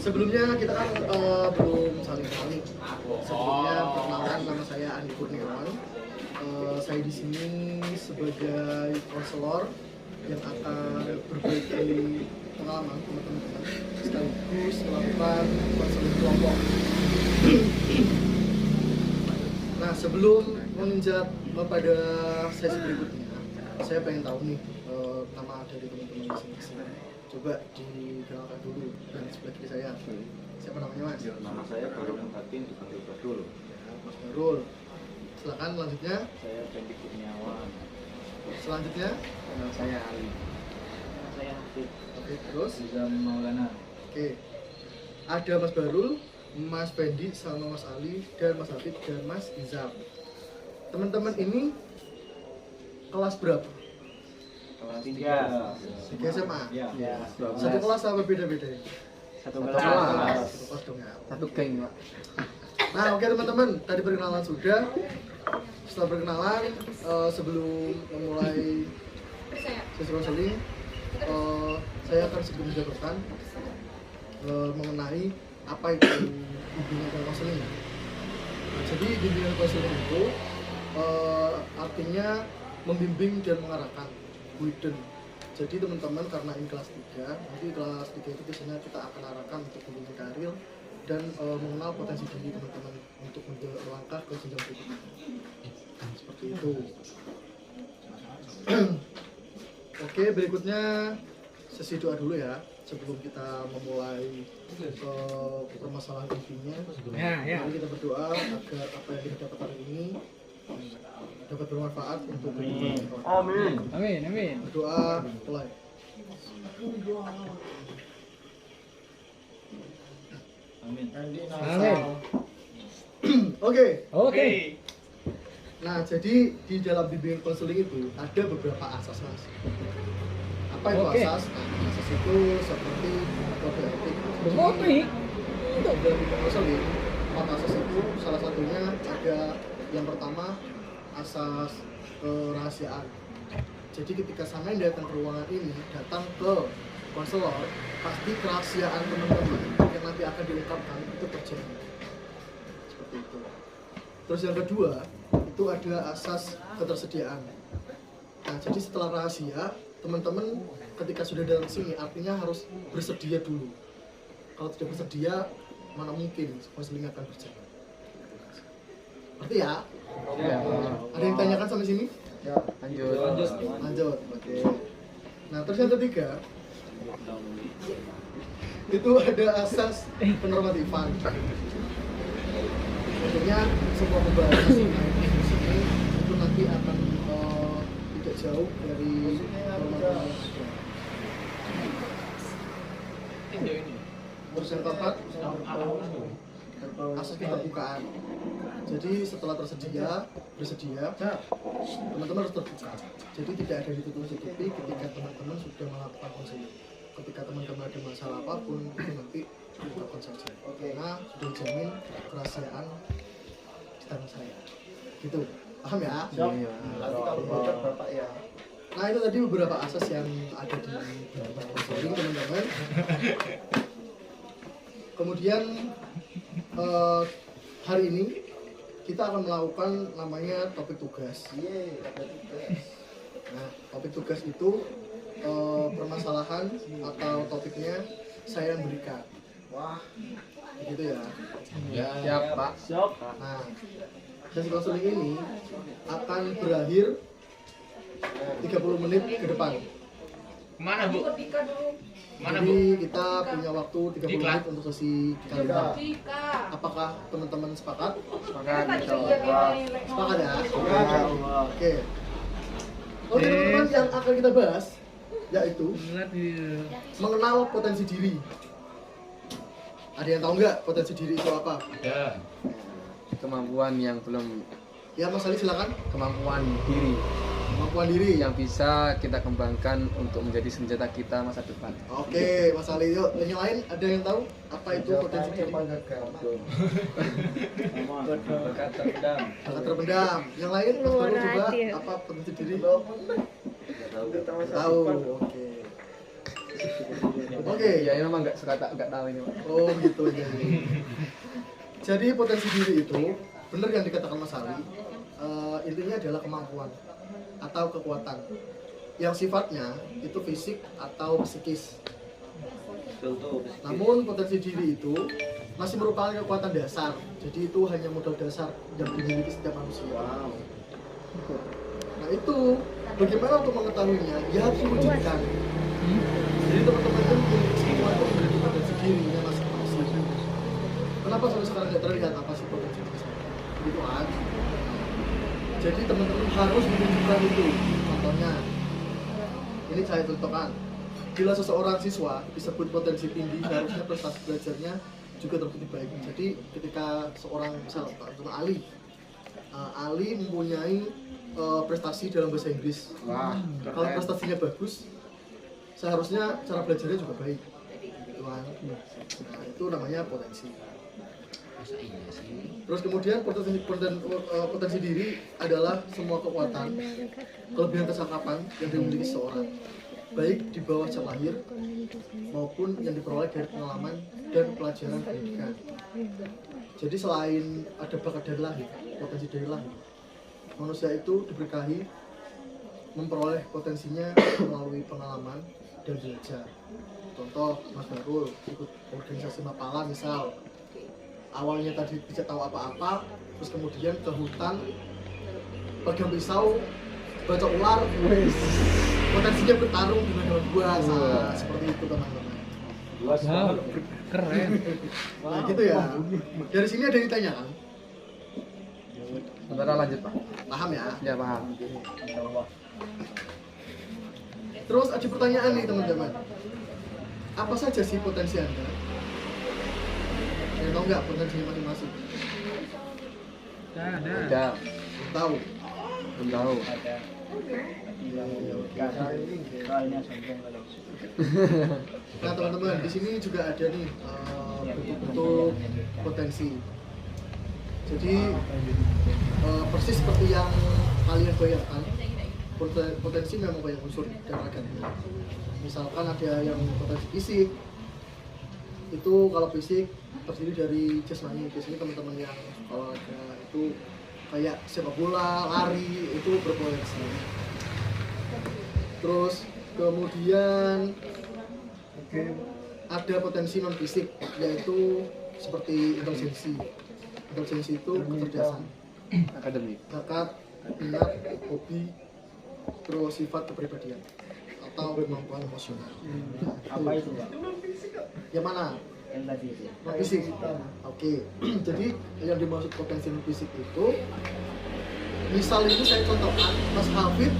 Sebelumnya kita kan belum saling kenal. Sebelumnya perkenalkan, nama saya Andi Kurniawan. Saya di sini sebagai konselor yang akan berbagi pengalaman teman-teman sekaligus melakukan konseling kelompok. Nah, sebelum menginjak pada sesi berikutnya, saya pengen tahu nih nama dari teman-teman masing-masing. Coba dikenalkan dulu dari sebelah kiri saya. Siapa namanya, Mas? Nama saya Barul Muhatin, dipanggil Badul. Ya, Mas Barul. Silakan selanjutnya. Saya Fendi Kurniawan. Selanjutnya, Nama saya Ali. Nama saya Hafid. oke, terus. Nizam Maulana. Oke. Ada Mas Barul, Mas Fendi, sama Mas Ali, dan Mas Hafid, dan Mas Izam. Teman-teman ini kelas berapa? Kelas 3 SMA? Ya. Satu kelas apa beda-beda? Satu Satu kelas. kelas dong ya. Satu geng, Pak. Nah, oke teman-teman, tadi perkenalan sudah. Setelah perkenalan, sebelum memulai sesi konseling, saya akan sedikit menjabarkan mengenai apa itu bimbingan dan konseling. Nah, jadi bimbingan konseling itu artinya membimbing dan mengarahkan, guidance. Jadi teman-teman, karena ini kelas 3, nanti kelas 3 itu biasanya kita akan arahkan untuk bimbingan karir dan mengenal potensi diri teman-teman untuk melangkah ke jenjang berikutnya. Seperti itu. Oke, berikutnya sesi doa dulu ya sebelum kita memulai ke permasalahan intinya. Mari kita berdoa agar apa yang kita dapat hari ini dapat bermanfaat untuk kehidupan kita. Amin. Berdoa mulai. Amin. Oke. Nah, jadi di dalam bimbingan konseling itu ada beberapa asas, Mas. Apa itu asas? Nah, asas itu seperti kode etik. Dalam bimbingan konseling, 4 asas itu salah satunya ada yang pertama asas kerahasiaan. Jadi ketika sampean datang ke ruangan ini, datang ke konselor, pasti kerahasiaan teman-teman yang nanti akan diungkapkan itu terjaga. Seperti itu. Terus yang kedua, itu ada asas ketersediaan. Nah, jadi setelah rahasia, teman-teman ketika sudah datang sini artinya harus bersedia dulu. Kalau tidak bersedia, mana mungkin konseling akan berjalan. Ngerti ya? Ya. Ada yang tanyakan sampai sini? Ya, lanjut. Oke. Nah, terus yang ketiga, itu ada asas penormatifan. Tentunya semua pembahasan terkait di sini itu nanti akan tidak jauh dari norma-norma yang ada. Terus yang keempat, asas keterbukaan. Jadi setelah bersedia, teman-teman harus terbuka. Jadi tidak ada ditutup-tutupi ketika teman-teman sudah melakukan konseling. Ketika teman-teman ada masalah apapun, itu nanti diungkapkan saja. Karena sudah dijamin kerahasiaan di tangan saya. Gitu, paham ya? Nanti kalau bocor Bapak ya. Nah, itu tadi beberapa asas yang ada di konseling, teman-teman. Kemudian hari ini kita akan melakukan namanya topik tugas. Nah, topik tugas itu permasalahan atau topiknya saya yang berikan. Wah, begitu ya. Siap, Pak. Nah, sesi konseling ini akan berakhir 30 menit ke depan. Kemana, Bu? Jadi kita punya waktu 30 menit untuk sesi kali ini. Apakah teman-teman sepakat? Sepakat. Sepakat ya? Oke. Oke teman-teman, yang akan kita bahas yaitu mengenal potensi diri. Ada yang tahu nggak potensi diri itu apa? Ada. Kemampuan yang belum, Ya, Mas Ali silakan. kemampuan diri Kemampuan diri. yang bisa kita kembangkan untuk menjadi senjata kita masa depan. Oke, Mas Ali. Yuk, yang lain ada yang tahu apa itu potensi diri? Bakat terpendam. Bakat terpendam. Yang lain Mas Baru coba apa potensi diri? Tahu. Oke. Oke. Ya memang nggak tahu ini Pak. Oh gitu ya. Jadi potensi diri itu benar yang dikatakan Mas Ali. Intinya adalah kemampuan atau kekuatan yang sifatnya itu fisik atau psikis. Namun potensi diri itu masih merupakan kekuatan dasar. Jadi itu hanya modal dasar yang dimiliki setiap manusia. Nah itu bagaimana untuk mengetahuinya? Ya harus diwujudkan. Jadi teman-teman itu memiliki semua itu memiliki potensi dirinya masing-masing. Kenapa sampai sekarang tidak terlihat apa sih potensi diri saya? Begitu aja. Jadi teman-teman harus menunjukkan itu. Contohnya, ini saya contohkan. Bila seseorang siswa disebut potensi tinggi, harusnya prestasi belajarnya juga terbukti baik. Jadi ketika seorang misal Ali mempunyai prestasi dalam bahasa Inggris. Wah, Kalau prestasinya bagus, seharusnya cara belajarnya juga baik. Gitu kan. Nah, itu namanya potensi. Terus kemudian potensi diri adalah semua kekuatan, kelebihan kesangkapan yang dimiliki seseorang, baik di bawah sejak lahir maupun yang diperoleh dari pengalaman dan pelajaran pendidikan. Jadi selain ada bakat dari lahir, potensi dari lahir, manusia itu diberkahi memperoleh potensinya melalui pengalaman dan belajar. Contoh Mas Barul ikut organisasi Mapala misal, awalnya tadi tidak tahu apa-apa, terus kemudian ke hutan pegang pisau, baca ular, potensinya bertarung dengan hewan buas. Seperti itu teman-teman. Wow, keren. Nah gitu ya. Dari sini ada yang ditanyakan? Sebentar lanjut Pak. Paham ya? Ya paham. Terus ada pertanyaan nih teman-teman. Apa saja sih potensi Anda? Saya tahu nggak potensinya masing-masing? Udah. Tahu. Belum tahu. Nah teman-teman, di sini juga ada nih bentuk-bentuk potensi. Jadi persis seperti yang kalian bayangkan, potensi memang banyak unsur dan ragamnya. Misalkan ada yang potensi fisik, itu kalau fisik terdiri dari jasmani. Biasanya teman-teman yang olahraga itu kayak sepak bola, lari itu berpotensi. Terus kemudian ada potensi non fisik, yaitu seperti intelijensi. Intelijensi itu kecerdasan, Akademik. bakat, minat, hobi, terus sifat kepribadian atau kemampuan emosional. Apa itu, Pak? Yang mana? Yang tadi itu. Non fisik. Oke. Jadi yang dimaksud potensi non fisik itu, misal ini saya contohkan, Mas Hafid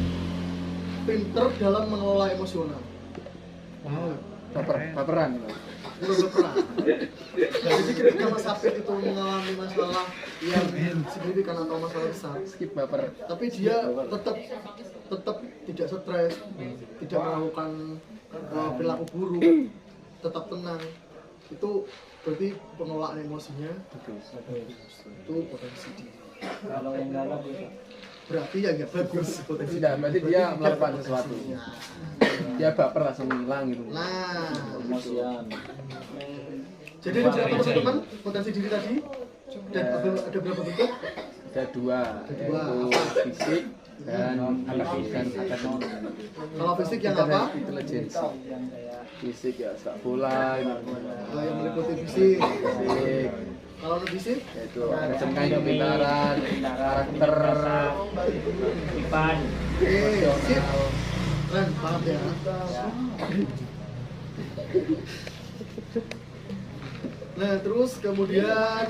pinter dalam mengelola emosional. Wow. Baperan. Bukan berperan. Jadi ketika Mas Hafid itu mengalami masalah yang signifikan atau masalah besar, Skip baper. tapi dia tetap tidak stres, tidak melakukan perilaku buruk, tetap tenang. Itu berarti pengelolaan emosinya itu potensi diri. Kalau yang galak itu. Berarti ya nggak bagus potensi. Tidak, berarti dia melakukan sesuatu. Dia baper langsung hilang gitu. Nah, Emosian. jadi ada berapa teman-teman potensi diri tadi? Dan ada berapa bentuk? Ada dua, Dua. yaitu fisik dan akademik. Kalau fisik yang apa? Intelijensi. Yang kayak Fisik ya sepak bola gitu. Yang meliputi fisik. Fisik Kalau non fisik? yaitu kecenderungan kepintaran, karakter, Ipan. Oke, sip. Keren, paham ya? Nah, terus kemudian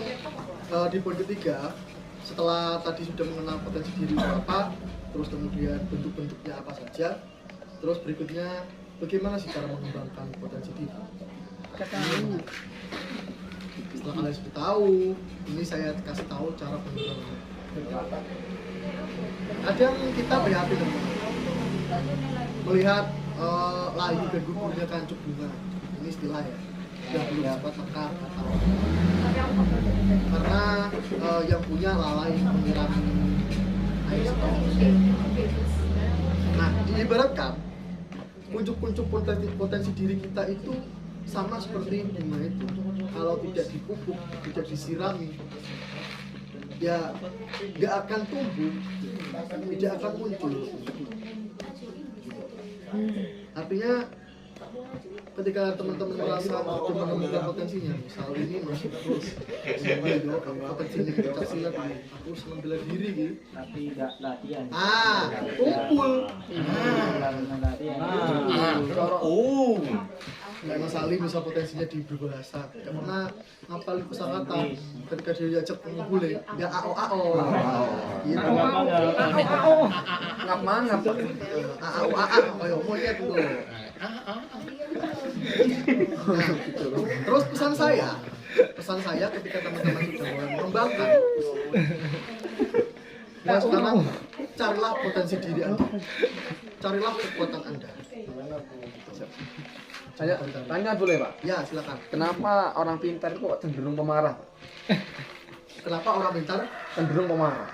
di poin ketiga, setelah tadi sudah mengenal potensi diri itu apa, terus kemudian bentuk-bentuknya apa saja, terus berikutnya bagaimana sih cara mengembangkan potensi diri? Setelah kalian sudah tahu, ini saya kasih tahu cara pengembangannya. Kadang kita prihatin teman-teman, melihat layu dan gugurnya kancuk bunga. Ini istilah ya, yang belum sempat mekar atau karena yang punya lalai menyiram air setok. Nah, diibaratkan kuncup-kuncup potensi diri kita itu sama seperti bunga itu. Kalau tidak dipupuk, tidak disirami, ya nggak akan tumbuh, tidak akan muncul. Artinya ketika teman-teman merasa menemukan potensinya, misal ini masih terus potensinya pencak silat, aku senang bela diri gitu, Tapi nggak latihan. kumpul. Latihan. Oh. Kayak Mas Ali misal potensinya di berbahasa, nggak pernah ngapal kosakata, ketika dia diajak ngumpul ya ao gitu. Ngap mangap. Ayo monyet tuh. Nah, terus pesan saya ketika teman-teman sudah mulai mengembangkan, nah sekarang carilah potensi diri Anda, carilah kekuatan Anda. Tanya boleh Pak? Ya silakan. Kenapa orang pintar itu kok cenderung pemarah? Kenapa orang pintar? Cenderung pemarah.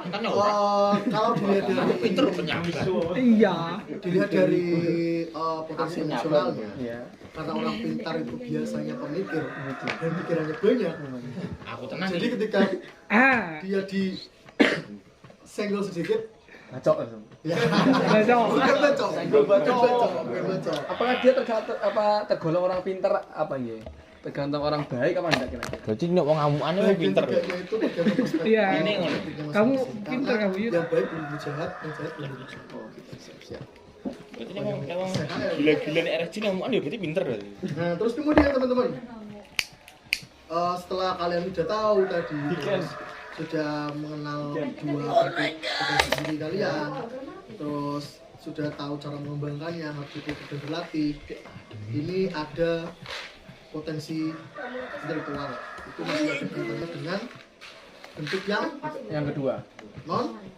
Antara orang Kalau dilihat dari pinter penyakit. dilihat dari potensi emosionalnya, Iya. karena orang pintar itu biasanya pemikir dan pikirannya banyak. Aku tenang. Jadi ketika dia di senggol sedikit, Bacok langsung. ya bukan bacok, bukan bacok. Apakah dia tergolong orang pintar apa ya? Tergantung orang baik apa enggak kira-kira? Berarti nek wong amukan Baik pinter. dan tidaknya itu tergantung perspektif. Iya. Ini ngono. Kamu Karena pinter kamu, Yud. yang baik belum jahat, yang jahat belum jahat. Siap. Berarti nek wong gila-gila nek RSC amukan ya berarti pinter berarti. Nah, terus kemudian teman-teman, setelah kalian sudah tahu tadi, terus sudah mengenal dua potensi diri kalian, terus sudah tahu cara mengembangkannya, harus dipupuk dan berlatih. Ini ada potensi intelektual, itu masih ada kaitannya dengan bentuk yang kedua,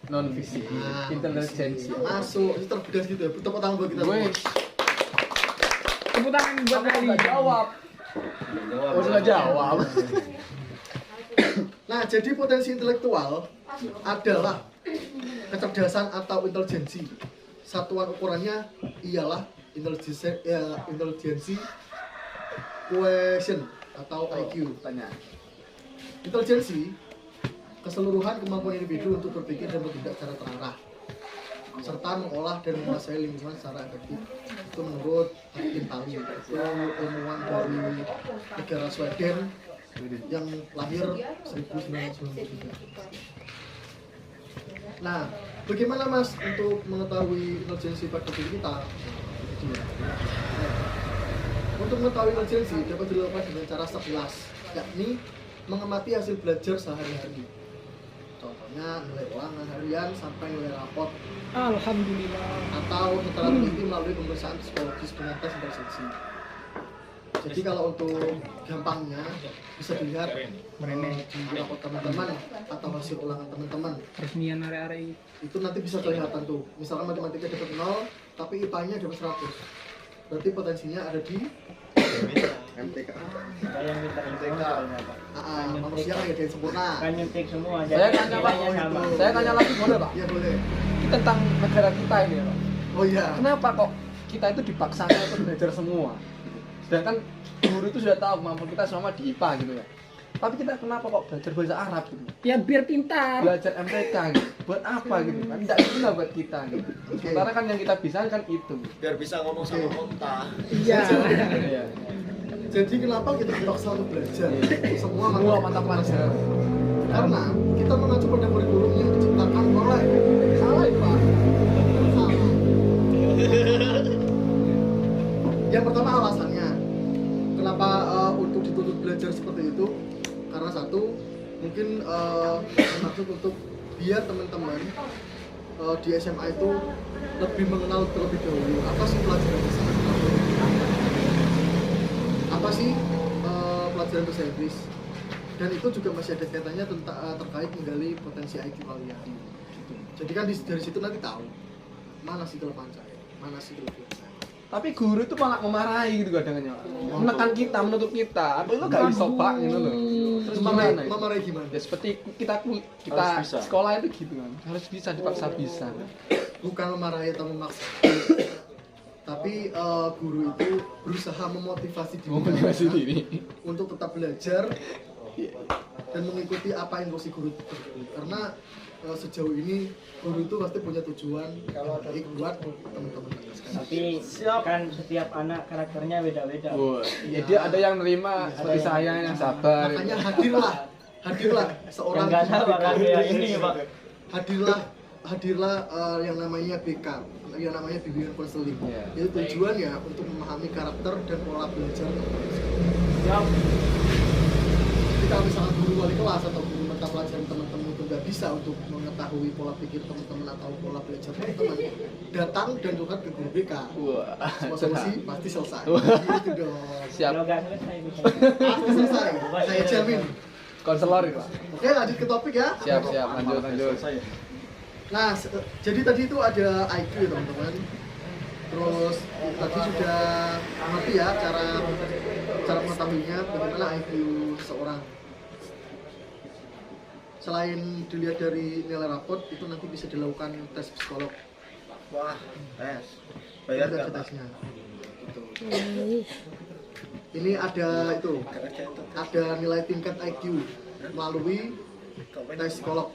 non fisik, Nah, intelijensi. masuk, itu terbedas gitu ya, tepuk tangan buat kita Gue semua. Tepuk tangan buat Ali. nggak jawab. Oh, sudah jawab. Nah, jadi potensi intelektual adalah kecerdasan atau intelijensi. Satuan ukurannya ialah intelijensi quotient atau IQ. Tanya. Intelijensi keseluruhan kemampuan individu untuk berpikir dan bertindak secara terarah serta mengolah dan menguasai lingkungan secara efektif. Itu menurut Hakim Tali, itu ilmuwan dari negara Sweden yang lahir 1993. Nah, bagaimana Mas untuk mengetahui intelijensi pada diri kita? Untuk mengetahui intelijensi dapat dilakukan dengan cara sekilas, yakni mengamati hasil belajar sehari-hari. Contohnya nilai ulangan harian sampai nilai raport, Alhamdulillah. atau setelah teliti melalui pemeriksaan psikologis dengan tes intelijensi. Jadi kalau untuk gampangnya bisa dilihat di raport teman-teman atau hasil ulangan teman-teman. Resmian area-area Itu nanti bisa kelihatan tuh. Misalkan matematika dapat 0, tapi IPA-nya dapat 100. Berarti potensinya ada di MTK. Yang pintar manusia kan ya dari sempurna. kan nyuntik semua. Saya tanya Pak. sama. Saya tanya lagi boleh Pak? Iya boleh. Ini tentang negara kita ini ya Pak. Oh iya. Kenapa kok kita itu dipaksakan untuk belajar semua? Sedangkan guru itu sudah tahu kemampuan kita selama di IPA gitu ya. Tapi kita kenapa kok belajar bahasa Arab gitu? ya biar pintar. Belajar MTK gitu. Buat apa gitu? Kan tidak guna buat kita gitu. Sementara kan yang kita bisa kan itu. biar bisa ngomong sama onta. Iya. Iya. Jadi kenapa kita dipaksa untuk belajar semua Semua mata pelajaran. Karena kita mengacu pada kurikulum yang diciptakan oleh salah ya Pak. Salah. Yang pertama alasannya kenapa untuk dituntut belajar seperti itu, karena satu mungkin maksud untuk biar teman-teman di SMA itu lebih mengenal terlebih dahulu apa sih pelajaran bahasa Inggris, apa sih pelajaran bahasa Inggris, dan itu juga masih ada kaitannya terkait menggali potensi IQ kalian. Gitu. Jadi kan dari situ nanti tahu mana sih kelemahan saya, mana sih kelebihan saya. Tapi guru itu malah memarahi gitu kadang-kadang. Menekan kita, menutup kita. Apa itu gak bisa Pak gitu loh. Terus gimana? itu? Memarahi gimana? Ya seperti kita Harus bisa. sekolah itu gitu kan. Harus bisa dipaksa bisa. Bukan memarahi atau memaksa, Tapi guru itu berusaha memotivasi Motivasi diri. untuk tetap belajar dan mengikuti apa instruksi guru tersebut. Karena sejauh ini guru itu pasti punya tujuan baik buat teman-teman. Tapi kan setiap anak karakternya beda-beda. Wah, ya dia ada yang nerima seperti saya yang sabar. Makanya hadirlah seorang Yang nggak sabar kan ya ini Pak. hadirlah yang namanya BK, yang namanya bimbingan konseling. Iya. Itu tujuannya untuk memahami karakter dan pola belajar. Jadi kalau misalnya guru wali kelas atau guru mata pelajaran teman-teman itu nggak bisa untuk mengetahui pola pikir teman-teman atau pola belajar teman-teman, datang dan curhat ke guru BK. Wah, Semua solusi pasti selesai. Gitu dong. siap. Kalau nggak selesai bisa. Pasti selesai. Saya jamin. Konselor itu, Pak. Oke, lanjut ke topik ya. Siap, lanjut. Nah, jadi tadi itu ada IQ ya teman-teman. Terus tadi sudah ngerti ya cara mengetahuinya bagaimana IQ seorang. Selain dilihat dari nilai raport, itu nanti bisa dilakukan tes psikolog. Wah, tes. Bayar Ada nggak, Pak? tesnya. Gitu. Ini ada nilai tingkat IQ melalui tes psikolog.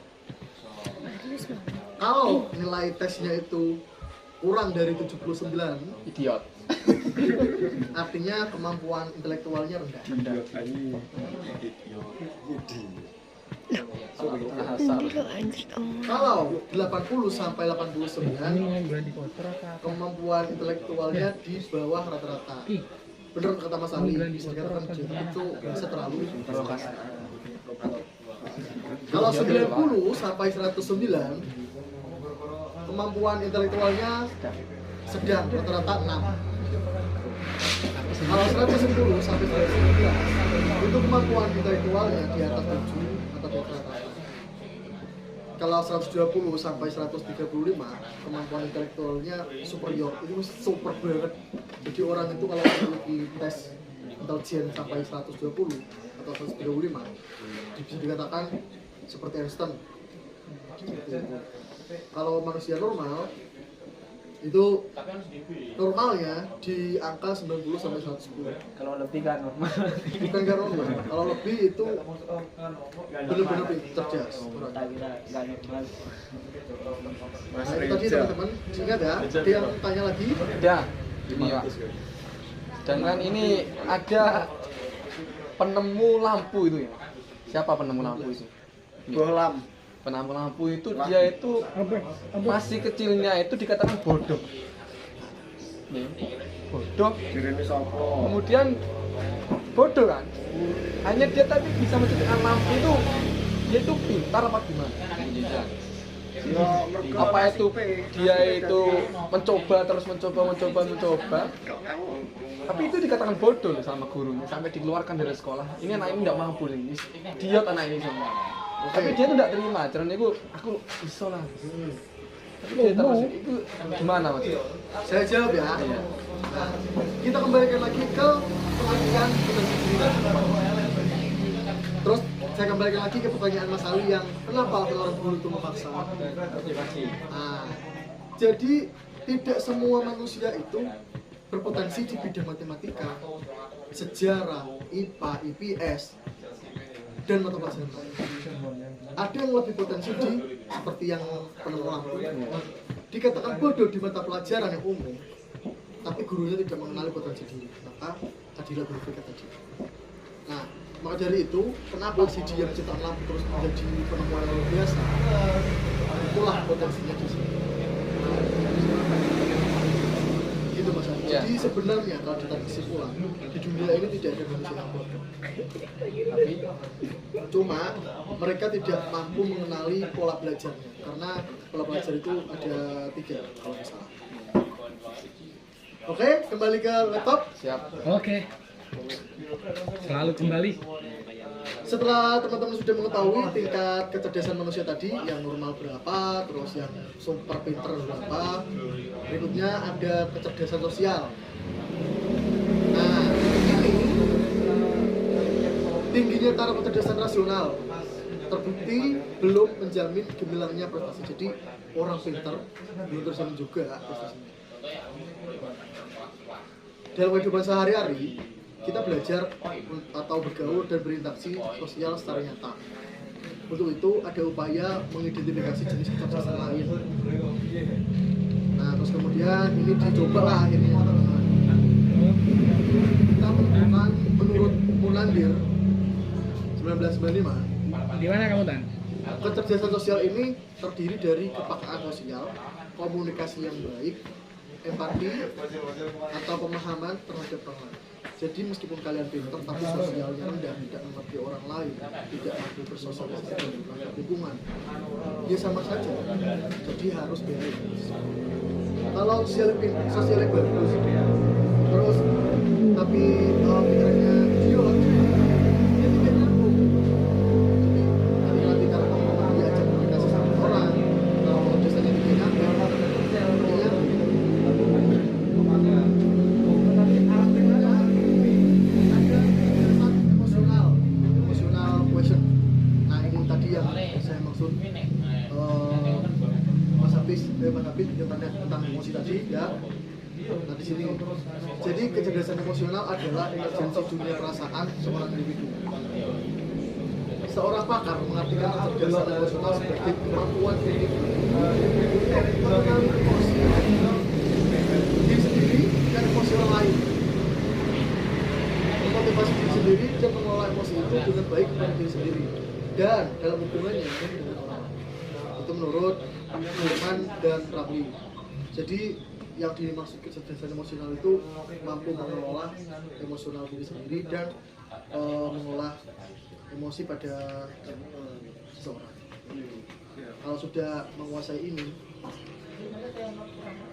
Kalau nilai tesnya itu kurang dari 79, Idiot. artinya kemampuan intelektualnya rendah. Asal. Kalau 80 sampai 89, kemampuan intelektualnya di bawah rata-rata. Bener kata Mas Ali, bisa dikatakan itu bisa terlalu. Kalau 90 sampai 109, kemampuan intelektualnya sedang, rata-rata 6. Kalau 110 sampai 111, itu kemampuan intelektualnya di atas 7 atau di atas rata. Kalau 120 sampai 135, kemampuan intelektualnya superior, itu super banget. Jadi orang itu kalau memiliki tes intelijen sampai 120 atau 135, bisa dikatakan seperti Einstein. Kalau manusia normal itu normalnya di angka 90 sampai 110. Kalau lebih kan normal. Bukan nggak normal. Kalau lebih itu benar-benar cerdas. Tak kira nggak normal. Nah, itu tadi teman-teman, ingat ya. Ada yang tanya lagi? Ada. Ini, Pak. Dengan ini ada penemu lampu itu ya. Siapa penemu lampu itu? Bohlam. Penemu lampu itu dia itu masih kecilnya itu dikatakan bodoh. Nih, bodoh. Direne sapa? Kemudian bodoh kan? Hanya dia tapi bisa menciptakan lampu itu dia itu pintar apa gimana? Apa itu dia itu mencoba tapi itu dikatakan bodoh loh sama gurunya sampai dikeluarkan dari sekolah. Ini anak ini tidak mampu nih, idiot anak ini semua. Tapi dia itu tidak terima, karena itu aku iso lah. Tapi dia terus itu gimana mas? Saya jawab ya. Nah, kita kembalikan lagi ke pengertian kita sendiri. Terus saya kembalikan lagi ke pertanyaan Mas Ali yang kenapa orang guru itu memaksa. Nah, jadi tidak semua manusia itu berpotensi di bidang matematika, sejarah, IPA, IPS, dan mata pelajaran lain. Ada yang lebih potensi di seperti yang penemu lampu, dikatakan bodoh di mata pelajaran yang umum, tapi gurunya tidak mengenali potensi diri, maka adilah berpikir tadi. Nah, maka dari itu, kenapa si dia menciptakan lampu terus menjadi penemuan yang luar biasa? Itulah potensinya di sini. Gitu Mas Ali. Ya. Jadi sebenarnya kalau ditarik kesimpulan, di dunia ini tidak ada manusia yang bodoh. Tapi Cuma mereka tidak mampu mengenali pola belajarnya, karena pola belajar itu ada 3 kalau nggak salah. Oke, kembali ke laptop. siap. Oke. Selalu kembali. Setelah teman-teman sudah mengetahui tingkat kecerdasan manusia tadi, yang normal berapa, terus yang super pinter berapa, berikutnya ada kecerdasan sosial. Nah, ini tingginya taraf kecerdasan rasional terbukti belum menjamin gemilangnya prestasi. Jadi orang pintar belum terjamin juga prestasinya. dalam kehidupan sehari-hari kita belajar atau bergaul dan berinteraksi sosial secara nyata. Untuk itu ada upaya mengidentifikasi jenis kecerdasan lain. Nah, terus kemudian ini dicoba lah akhirnya teman-teman. Kita menemukan menurut Munandir 1995, Di mana kamu, Tan? kecerdasan sosial ini terdiri dari kepekaan sosial, komunikasi yang baik, empati, atau pemahaman terhadap orang lain. Jadi meskipun kalian pintar tapi sosialnya rendah, tidak mengerti orang lain, tidak mampu bersosialisasi dengan lingkungan, ya sama saja. Jadi harus balance. Kalau sosialnya bagus, terus tapi pikirannya idiot, ya tidak nyambung. Jadi nanti kalau kamu diajak komunikasi sama orang, kalau biasanya tidak nyambung, artinya emosional question. Nah ini tadi yang saya maksud Mas Habib yang tanya tentang emosi tadi ya. Nah di sini jadi kecerdasan emosional adalah intelijensi dunia perasaan seorang individu. Seorang pakar mengartikan kecerdasan emosional sebagai kemampuan individu untuk mengenali emosi diri sendiri dan emosi orang lain, memotivasi diri sendiri dan mengelola emosi itu dengan baik kepada diri sendiri dan dalam hubungannya dengan orang lain. Itu menurut Goleman dan Ramli. Jadi yang dimaksud kecerdasan emosional itu mampu mengelola emosional diri sendiri dan mengolah emosi pada seseorang. Kalau sudah menguasai ini,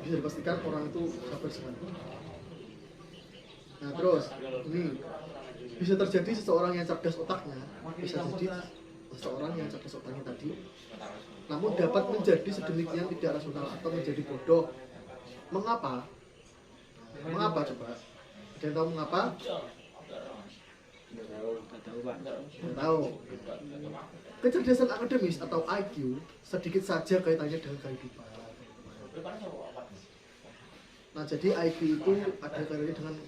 bisa dipastikan orang itu sabar sekali. Nah terus ini bisa terjadi seseorang yang cerdas otaknya, bisa jadi seseorang yang cerdas otaknya tadi, namun dapat menjadi sedemikian tidak rasional atau menjadi bodoh. Mengapa? Mengapa coba? Ada yang tahu mengapa? Tidak tahu. Kecerdasan akademis atau IQ sedikit saja kaitannya dengan kehidupan. Nah jadi IQ itu ada kaitannya dengan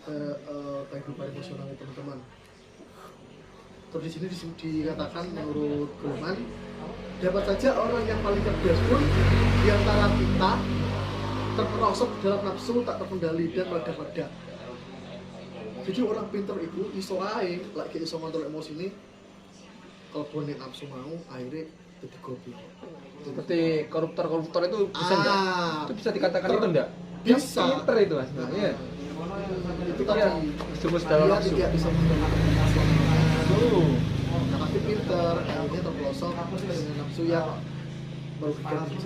kehidupan emosional teman-teman. Terus di sini dikatakan menurut Goleman, dapat saja orang yang paling cerdas pun di antara kita terperosok dalam nafsu tak terkendali dan meledak-ledak. Jadi orang pinter itu iso ae lagi iso ngontrol emosi ini, kalau bonek nafsu mau akhirnya jadi goblok. Seperti koruptor itu bisa enggak? Itu bisa dikatakan itu enggak? Bisa. Pinter itu Mas. Iya. Itu tadi Terus dalam dia nafsu. tidak bisa mengontrol nafsu. Nah, tapi pinter akhirnya terpelosok dengan nafsu yang merugikan diri.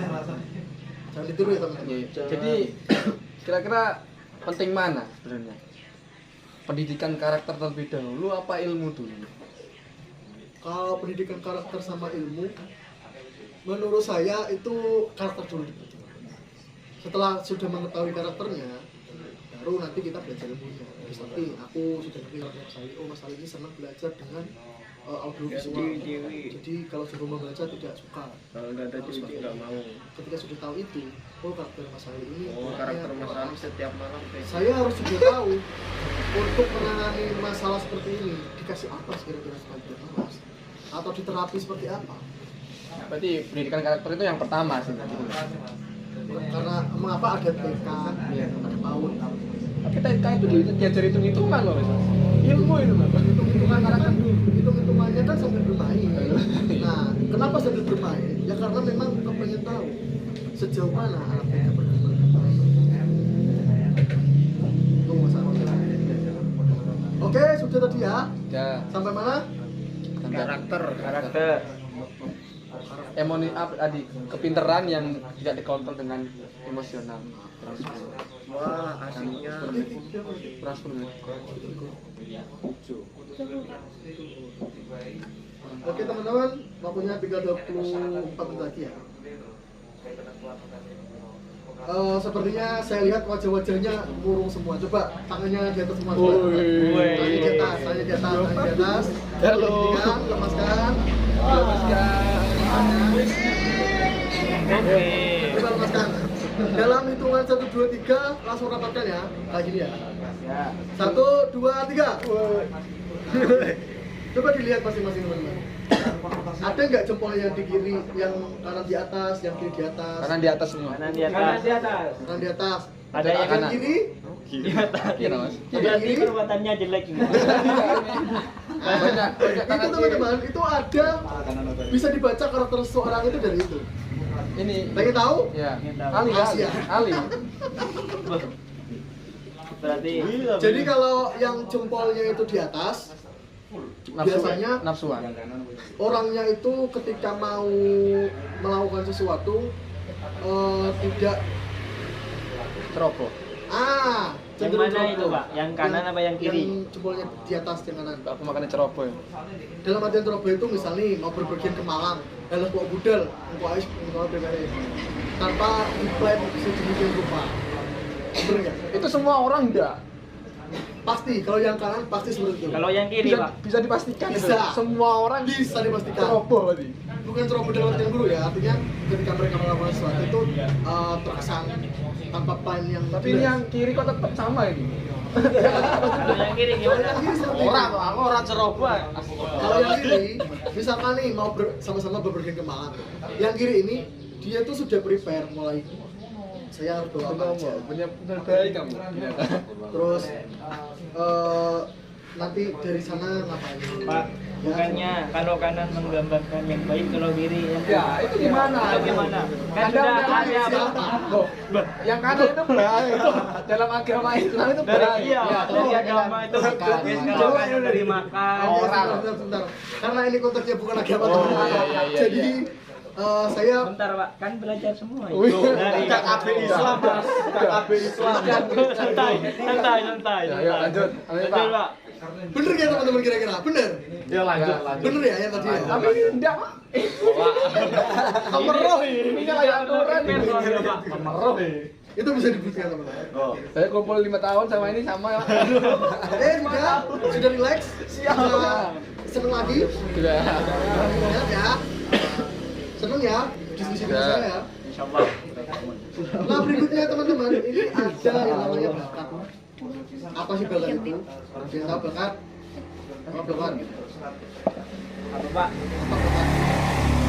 Jangan ditiru ya teman-teman. Iya. Jadi kira-kira penting mana sebenarnya? Pendidikan karakter terlebih dahulu apa ilmu dulu? Kalau pendidikan karakter sama ilmu, menurut saya itu karakter dulu dipertimbangkan. Setelah sudah mengetahui karakternya, baru nanti kita belajar ilmunya. Tapi aku sudah ngerti karakter Mas Ali. Oh Mas Ali ini senang belajar dengan audiovisual. Jadi kalau suruh membaca tidak suka. Kalau nggak ada Harus jadi nggak mau. Ketika sudah tahu itu, oh karakter Mas Ali ini. Oh karakter Mas Ali setiap malam kayak Saya harus juga tahu untuk menangani masalah seperti ini dikasih apa kira-kira supaya tidak malas atau diterapi seperti apa. Berarti pendidikan karakter itu yang pertama sih. Karena mengapa ada TK, ada PAUD. Tapi TK itu diajar hitung-hitungan loh Mas. Ilmu itu Mas. Hitung-hitungan kan hitung-hitungannya kan sambil bermain. Nah, kenapa sambil bermain? Ya karena memang kepengen tahu sejauh mana anak TK berkembang. Itu masalahnya. Oke, sudah tadi ya. Ya, Sampai mana? karakter. Tadi kepinteran yang tidak dikontrol dengan emosional. Wah aslinya. Transfer. Oke teman-teman, waktunya tinggal 24 menit lagi ya. Sepertinya saya lihat wajah-wajahnya murung semua. Coba tangannya di atas semua. Tangannya di atas, tangannya di atas, tangannya di atas. Halo. Lemaskan. Coba lemaskan. Dalam hitungan 1, 2, 3 langsung rapatkan ya. Kayak gini ya. Ya. 1, 2, 3. Coba dilihat masing-masing teman-teman. Ada nggak jempolnya di kiri, yang kanan di atas, yang kiri di atas? Kanan di atas semua. Kanan di atas. Kanan di atas. Ada yang Kanan kiri. di atas. Iya, Mas. Berarti perbuatannya jelek ini. Banyak Itu kanan kiri. teman-teman, itu ada bisa dibaca karakter seseorang itu dari itu. Ini. Pengen tahu? Ya. Pengen tahu. Ali, Ali. Asia. Ali. Berarti Jadi kalau yang jempolnya itu di atas, biasanya nafsuan. orangnya itu ketika mau melakukan sesuatu tidak Ceroboh. yang cenderung mana itu, ceroboh. Pak? Yang kanan apa yang kiri? Yang jempolnya di atas yang kanan. Aku makannya ceroboh ya. Dalam artian ceroboh itu misalnya mau berpergian ke Malang, dalam kok budal, kok ais, kok tanpa plan sedemikian rupa. Bener nggak? Itu semua orang enggak. Pasti, kalau yang kanan pasti seperti itu. Kalau yang kiri, Bisa, Pak. bisa dipastikan itu. Bisa. Semua orang Bisa dipastikan. ceroboh berarti. Bukan ceroboh dalam artian guru ya, artinya ketika mereka melakukan sesuatu itu terkesan tanpa plan yang Tapi ini yang kiri kok tetap sama ini. Kalau yang kiri Kalau gimana? yang kiri seperti itu. Aku orang ceroboh. Kalau yang kiri, misalkan nih mau sama-sama bepergian ke Malang, yang kiri ini dia tuh sudah prepare mulai saya harus bawa apa aja. Benar baik kamu. Terus nanti dari sana ngapain? Pak, bukannya kalau kanan menggambarkan yang baik, kalau kiri yang Ya, itu gimana? Itu gimana? Kan Anda sudah udah ada siapa? Loh, yang kanan itu baik. Dalam agama Islam itu dari baik. iya, Ya, dari oh, agama itu bukan. bagus kalau kanan dari makan. Orang. Sebentar. Karena ini konteksnya bukan agama Oh, teman-teman. iya, iya, Jadi saya Bentar, Pak, kan belajar semua Wih. itu. Dari KKB Islam, Mas. KKB Islam. santai, santai, santai. Ya, ayo lanjut. Ayo, Lanjut, Pak. Pak. bener ya teman-teman kira-kira? Bener? Ya lanjut. Bener ya yang tadi ya? Tapi enggak, Pak. Kemeroh ini kayak aturan ini. Kemeroh. Itu bisa dibuktikan teman-teman. Saya kumpul 5 tahun sama ini sama ya. Sudah relax? Siap. Sudah seneng lagi? Sudah. Ya. Seneng ya diskusi dengan Ya. saya ya. Insyaallah. Nah berikutnya teman-teman, ini ada yang namanya bakat. Apa sih bakat itu? Ada yang tahu bakat? Apa bakat? Apa, Pak? Apa bakat?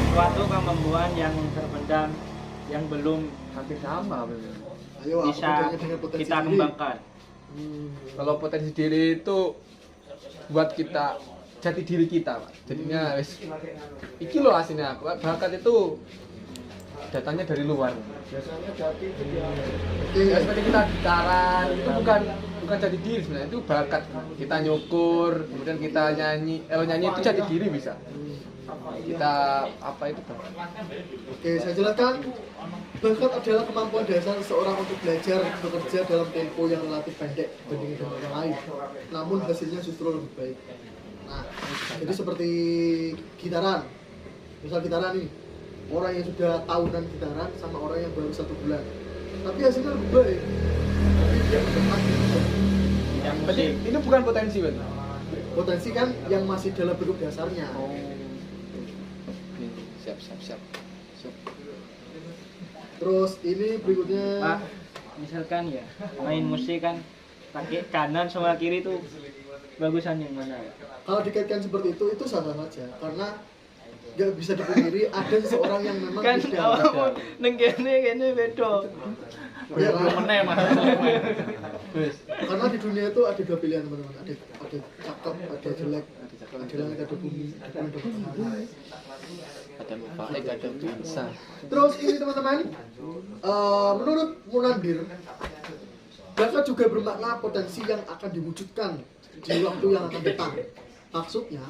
Suatu kemampuan yang terpendam yang belum Hampir sama. Ayo, apa bisa bedanya dengan potensi kita diri? kembangkan. Kalau potensi diri itu buat kita jati diri kita, Pak. Jadinya wis iki lho aslinya. Bakat itu datangnya dari luar. Oke. Ya seperti kita gitaran itu bukan jati diri sebenarnya, itu bakat. Kita nyukur, kemudian kita nyanyi. Kalau nyanyi itu jati diri bisa. Kita apa itu bakat? Oke, saya jelaskan. Bakat adalah kemampuan dasar seseorang untuk belajar bekerja dalam tempo yang relatif pendek dibandingkan dengan yang lain. Namun hasilnya justru lebih baik. Nah, jadi seperti gitaran. Misal gitaran nih, orang yang sudah tahunan gitaran sama orang yang baru 1 bulan. Tapi hasilnya lebih baik. Tapi dia berbakat gitu. Berarti ini bukan potensi, Bang. Potensi kan yang masih dalam bentuk dasarnya. Siap. Terus ini berikutnya. Pak, misalkan ya main musik kan pakai kanan sama kiri tuh bagusan yang mana ya? Kalau dikaitkan seperti itu sah-sah saja karena nggak bisa dipungkiri ada seseorang yang memang Kan tidak awakmu neng kene beda. Ya, Meneh, Mas. Wis. karena di dunia itu ada 2 pilihan teman-teman, ada cakep, ada jelek, ada langit, ada bumi, ada matahari. Ada baik, ada bisa. Terus ini teman-teman, menurut Munandir, bakat juga bermakna potensi yang akan diwujudkan di waktu yang akan datang. Maksudnya,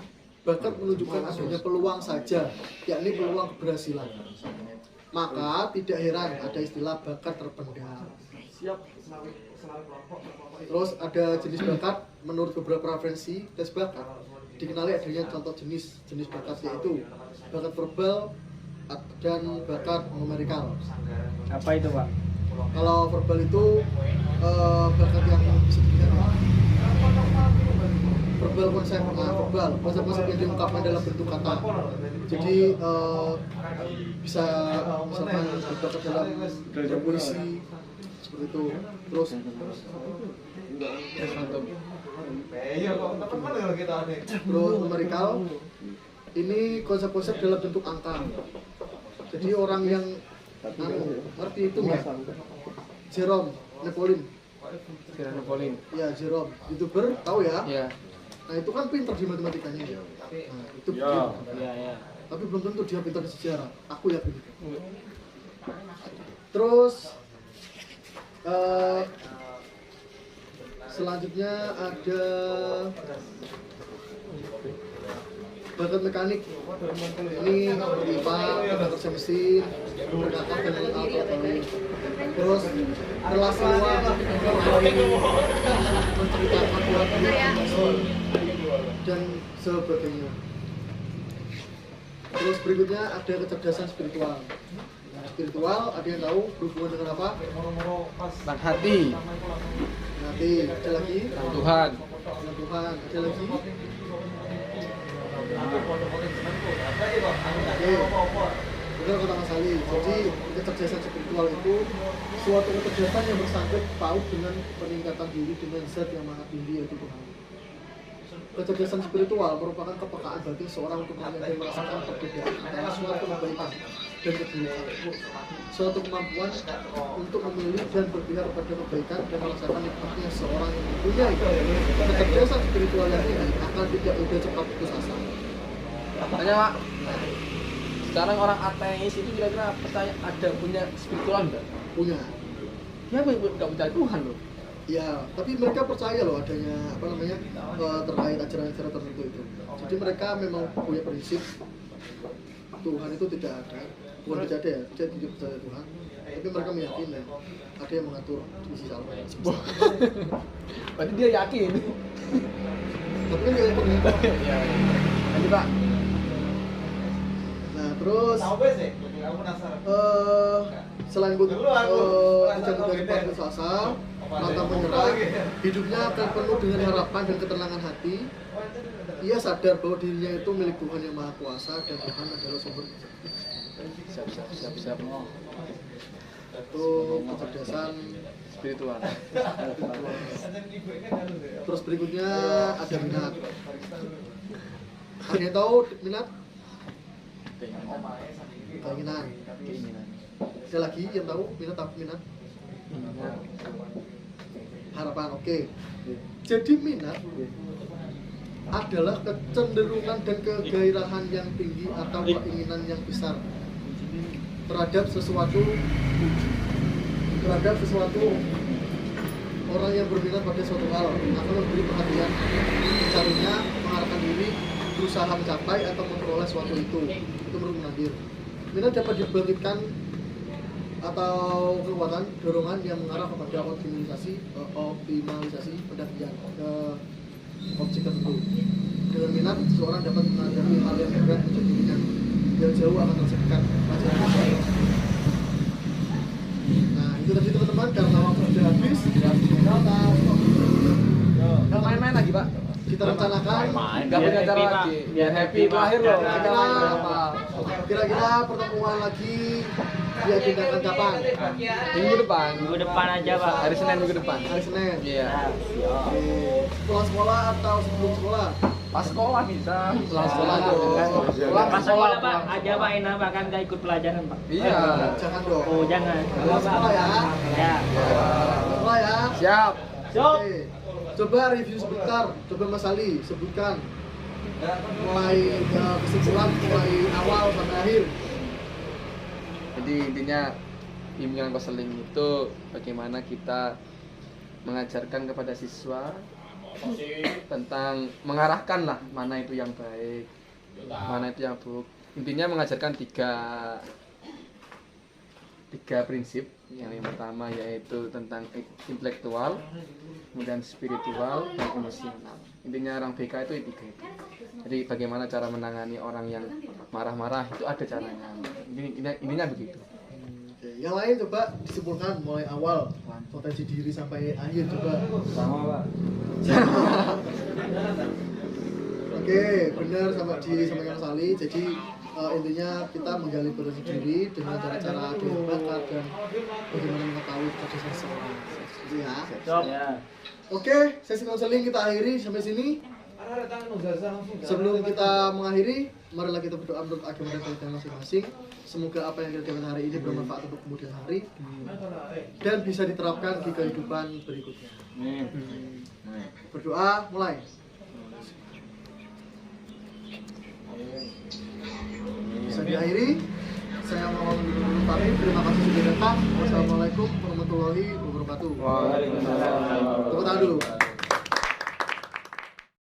bakat menunjukkan adanya peluang saja, yakni peluang keberhasilan. Maka tidak heran ada istilah bakat terpendam. Terus ada jenis bakat menurut beberapa referensi tes bakat dikenali adanya contoh jenis bakat yaitu bakat verbal dan bakat numerikal. Apa itu, Pak? Kalau verbal itu bakat yang bisa dilihat ya. Verbal konsep yang diungkapkan dalam bentuk kata. Jadi bisa misalkan berbakat dalam puisi seperti itu. Terus Terus untuk Terus numerical ini konsep-konsep dalam bentuk angka. Jadi orang yang ngerti itu nggak? Jerome Napoleon. Napoleon. Ya Jerome, YouTuber tahu ya? Iya. Nah itu kan pintar di matematikanya. Nah itu Iya, iya. tapi belum tentu dia pintar di sejarah. Aku yakin itu. Terus selanjutnya ada bakat mekanik. Ini IPA, kerja mesin, berkata dengan alat-alat. Terus relasi luar, menceritakan keluarga dan sebagainya. Terus berikutnya ada kecerdasan spiritual. Nah, spiritual ada yang tahu berhubungan dengan apa? tentang hati, Nanti ada lagi tentang Tuhan. dengan Tuhan, ada lagi. Oke, benar kata Mas Ali. Jadi kecerdasan spiritual itu suatu kecerdasan yang bersangkut paut dengan peningkatan diri dengan zat yang maha tinggi yaitu Tuhan. Kecerdasan spiritual merupakan kepekaan batin seorang untuk menyadari merasakan perbedaan antara suatu kebaikan dan keburukan. Suatu kemampuan untuk memilih dan berpihak kepada kebaikan dan merasakan nikmatnya seorang yang mempunyai kecerdasan spiritual yang tinggi akan tidak mudah cepat putus asa. Tanya Pak, sekarang orang ateis itu kira-kira percaya ada punya spiritual enggak? Punya. Ya nggak percaya Tuhan loh. Ya, tapi mereka percaya loh adanya apa namanya terkait ajaran-ajaran tertentu itu. Jadi mereka memang punya prinsip Tuhan itu tidak ada, bukan tidak ada ya, dia tidak percaya Tuhan. Tapi mereka meyakini ada yang mengatur di sisi alam. Berarti dia yakin. Tapi kan dia yakin ya. Ya. Nanti Pak. Nah terus selain itu menjaga dari putus asa, lantang menyerah, hidupnya akan penuh dengan harapan dan ketenangan hati. Ia sadar bahwa dirinya itu milik Tuhan yang Maha Kuasa dan Tuhan adalah sumber. Siap. Itu kecerdasan Spiritual. Terus berikutnya ada minat. Ada yang tahu minat? Keinginan. Ada lagi yang tahu minat apa minat? Harapan, oke. Jadi minat adalah kecenderungan dan kegairahan yang tinggi atau keinginan yang besar terhadap sesuatu orang yang berminat pada suatu hal akan memberi perhatian, mencarinya, mengarahkan diri, berusaha mencapai atau memperoleh suatu itu menurut Nadir. Minat dapat dibangkitkan atau kekuatan dorongan yang mengarah kepada optimalisasi pendakian ke objek tertentu. Dengan minat, seseorang dapat menghadapi hal yang berat menjadi ringan, yang jauh akan tersekat pelajaran. Nah, itu tadi teman-teman, karena waktu sudah habis, Nggak main-main lagi Pak. kita rencanakan Nggak punya cara lagi. Biar happy lahir loh. Kita main apa? kira-kira pertemuan lagi diagendakan kapan? Minggu depan. Minggu depan aja, Pak. Hari Senin minggu depan. Hari Senin. Iya. Oke. Pulang sekolah atau sebelum sekolah? Pas sekolah bisa. Pulang sekolah dong. Pas sekolah, Pak, aja Pak Ina Pak kan nggak ikut pelajaran, Pak. Iya. Jangan dong. Oh, jangan. Pulang sekolah ya. Ya. Sekolah ya. Siap. Oke. Coba review sebentar. Coba Mas Ali sebutkan mulai kesimpulan mulai awal sampai akhir. Jadi intinya bimbingan konseling itu bagaimana kita mengajarkan kepada siswa tentang mengarahkan lah mana itu yang baik, mana itu yang buruk. Intinya mengajarkan tiga prinsip. Yang pertama yaitu tentang intelektual, kemudian spiritual dan emosional. Intinya orang BK itu tiga itu. Jadi bagaimana cara menangani orang yang marah-marah itu ada caranya. Intinya begitu. Oke. Yang lain coba disimpulkan mulai awal potensi diri sampai akhir coba. Sama Pak. Oke, benar sama Mas Ali. Jadi intinya kita menggali potensi diri dengan cara-cara dengan bakat dan bagaimana mengetahui kecerdasan seseorang. Ya. Siap. Ya. Oke, sesi konseling kita akhiri sampai sini. Sebelum kita mengakhiri, marilah kita berdoa menurut agama dan keyakinan masing-masing. Semoga apa yang kita dapat hari ini bermanfaat untuk kemudian hari dan bisa diterapkan di kehidupan berikutnya. Berdoa, mulai. Bisa diakhiri. Saya mohon dulu pamit. Terima kasih sudah datang. Wassalamualaikum warahmatullahi wabarakatuh. Waalaikumsalam. Tepuk tangan dulu.